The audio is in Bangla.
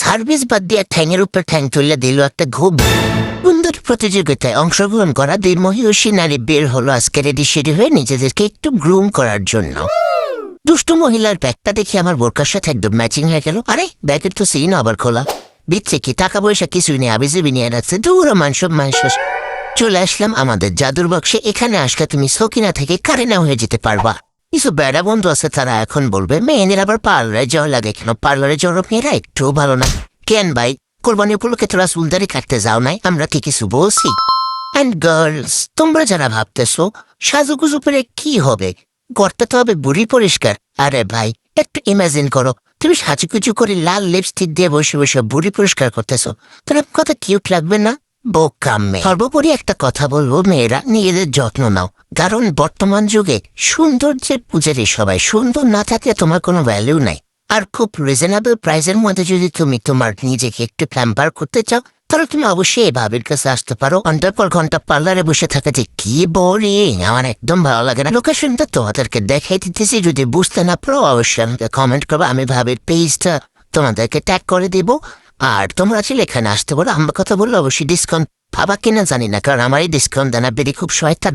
সার্ভিস বাদ দিয়ে ঠ্যাংয়ের উপর ঠ্যাং তুলে দিল একটা খুব সুন্দর প্রতিযোগিতায় অংশগ্রহণ করা দুই মহিষী নারী বের হলো আজকে রেডি সেডি হয়ে নিজেদেরকে একটু গ্রুম করার জন্য। দুষ্টু মহিলার ব্যাগটা দেখে আমার বোরকার সাথে একদম ম্যাচিং হয়ে গেল। আরে ব্যাগের তো সিন আবার খোলা, দিচ্ছে কি টাকা পয়সা কিছুই নেই, আবিজেবি নিয়ে রাখছে। দূর মানুষ চলে আসলাম আমাদের জাদুর বক্সে। এখানে আসলে তুমি সকিনা থেকে কারিনা হয়ে যেতে পারবা। কিছু বেড়া বন্ধু আছে, তারা এখন বলবে মেয়েদের আবার পার্লারে যাওয়া লাগে কেন? পার্লারে যাওয়ার মেয়েরা একটু ভালো না কেন ভাই? কোরবানি উপলক্ষে তোরা চুলদারি কাটতে যাও নাই? আমরা কি কিছু বলছি? অ্যান্ড গার্লস, তোমরা যারা ভাবতেছো সাজুগুজু করে কি হবে, করতে তো হবে বুড়ি পরিষ্কার। আরে ভাই একটু ইমাজিন করো, তুমি সাজুগুজু করে লাল লিপস্টিক দিয়ে বসে বসে বুড়ি পরিষ্কার করতেছো। তোমার কথা কিউট লাগবে না? বোকামে। সর্বোপরি একটা কথা বলবো, মেয়েরা নিজেদের যত্ন নাও, কারণ বর্তমান যুগে সৌন্দর্যের পূজারি সবাই। সুন্দর না থাকলে তোমার কোনো ভ্যালু নাই। আর খুব রিজনেবল প্রাইসের মধ্যে যদি তুমি তোমার নিজেকে একটু প্যাম্পার করতে চাও, তাহলে তুমি অবশ্যই এই ভাবির কাছে আসতে পারো। ঘন্টার পর ঘন্টা পার্লারে বসে থাকা যে কি বোরিং, আমার একদম ভালো লাগে না। লোকেশনটা তোমাদেরকে দেখাই দিতেছি, যদি বুঝতে না পারো অবশ্যই আমাকে কমেন্ট করবো, আমি ভাবির পেজটা তোমাদেরকে ট্যাগ করে দিব। আর তোমরা চাইলে এখানে আসতে পারো। আমার কথা বললে অবশ্যই ডিসকাউন্ট পাবা কিনা জানি না, কারণ আমার এই ডিসকাউন্ট দেনা বেরি খুব শয়তান।